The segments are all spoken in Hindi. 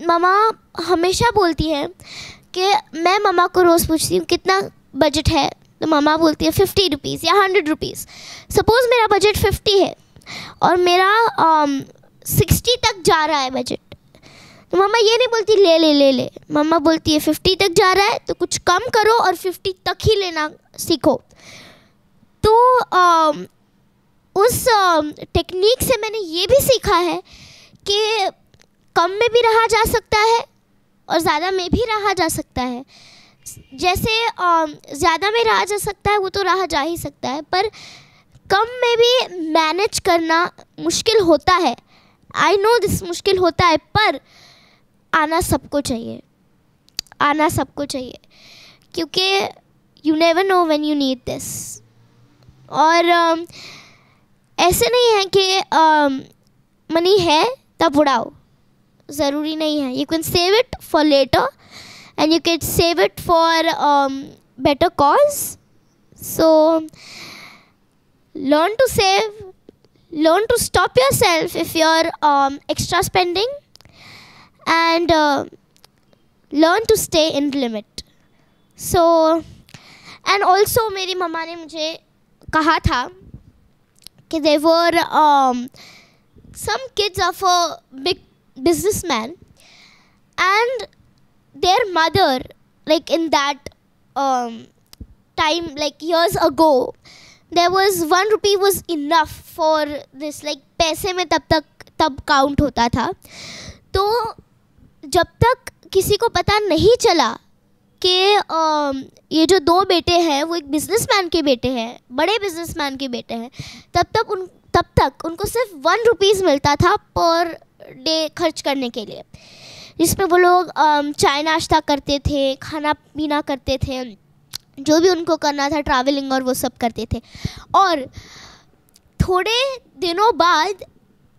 मम्मा हमेशा बोलती है कि मैं मम्मा को रोज़ पूछती हूँ कितना बजट है, तो मम्मा बोलती है 50 रुपीज़ या 100 रुपीज़। सपोज़ मेरा बजट 50 है और मेरा 60 तक जा रहा है बजट, तो मम्मा ये नहीं बोलती ले ले ले ले, मम्मा बोलती है 50 तक जा रहा है तो कुछ कम करो और 50 तक ही लेना सीखो। तो उस टेक्निक से मैंने ये भी सीखा है कि कम में भी रहा जा सकता है और ज़्यादा में भी रहा जा सकता है। जैसे ज़्यादा में रहा जा सकता है वो तो रहा जा ही सकता है, पर कम में भी मैनेज करना मुश्किल होता है। आई नो दिस मुश्किल होता है, पर आना सबको चाहिए, आना सबको चाहिए, क्योंकि you never know when you need this. और ऐसे नहीं है कि मनी है तब उड़ाओ, ज़रूरी नहीं है। You can save it for later and you can save it for better cause. So learn to save, learn to stop yourself if you're extra spending, and learn to stay in limit. So and also मेरी मम्मा ने मुझे कहा था कि there were some kids of a big businessman, and their mother, like in that time, like years ago, there was 1 rupee was enough for this, like पैसे में तब काउंट होता था। तो जब तक किसी को पता नहीं चला कि ये जो 2 बेटे हैं वो एक बिजनेसमैन के बेटे हैं, बड़े बिजनेसमैन के बेटे हैं, तब तक उनको सिर्फ 1 रुपीज़ मिलता था पर डे खर्च करने के लिए, जिसमें वो लोग चाय नाश्ता करते थे, खाना पीना करते थे, जो भी उनको करना था, ट्रैवलिंग और वो सब करते थे। और थोड़े दिनों बाद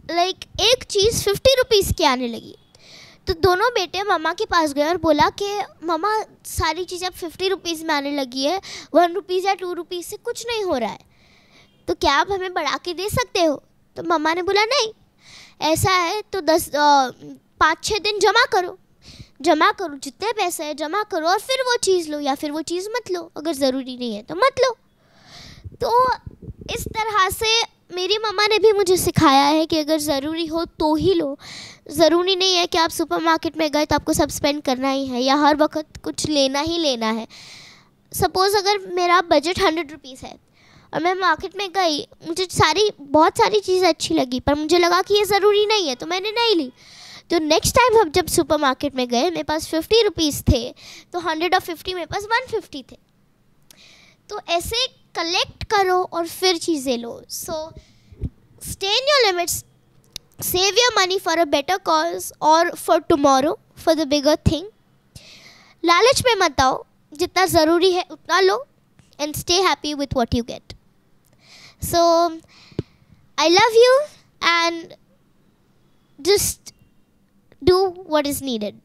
लाइक एक चीज़ 50 रुपीज़ की आने लगी। तो दोनों बेटे मम्मा के पास गए और बोला कि मम्मा सारी चीज़ें अब 50 रुपीज़ में आने लगी है, 1 रुपीज़ या 2 रुपीज़ से कुछ नहीं हो रहा है, तो क्या आप हमें बढ़ा के दे सकते हो? तो मम्मा ने बोला नहीं, ऐसा है तो 5-6 दिन जमा करो, जितने पैसे हैं जमा करो और फिर वो चीज़ लो, या फिर वो चीज़ मत लो, अगर ज़रूरी नहीं है तो मत लो। तो इस तरह से मेरी मम्मा ने भी मुझे सिखाया है कि अगर ज़रूरी हो तो ही लो। ज़रूरी नहीं है कि आप सुपरमार्केट में गए तो आपको सब स्पेंड करना ही है या हर वक्त कुछ लेना ही लेना है। सपोज़ अगर मेरा बजट 100 रुपीज़ है और मैं मार्केट में गई, मुझे बहुत सारी चीज़ें अच्छी लगी, पर मुझे लगा कि ये ज़रूरी नहीं है तो मैंने नहीं ली। तो नेक्स्ट टाइम हम जब सुपरमार्केट में गए, मेरे पास 50 रुपीज़ थे, तो 100 और 50 मेरे पास 150 थे। तो ऐसे कलेक्ट करो और फिर चीज़ें लो। So stay in your limits, save your money for a better cause और for tomorrow, for the bigger thing. लालच में मत आओ, जितना ज़रूरी है उतना लो, and stay happy with what you get. So I love you, and just do what is needed.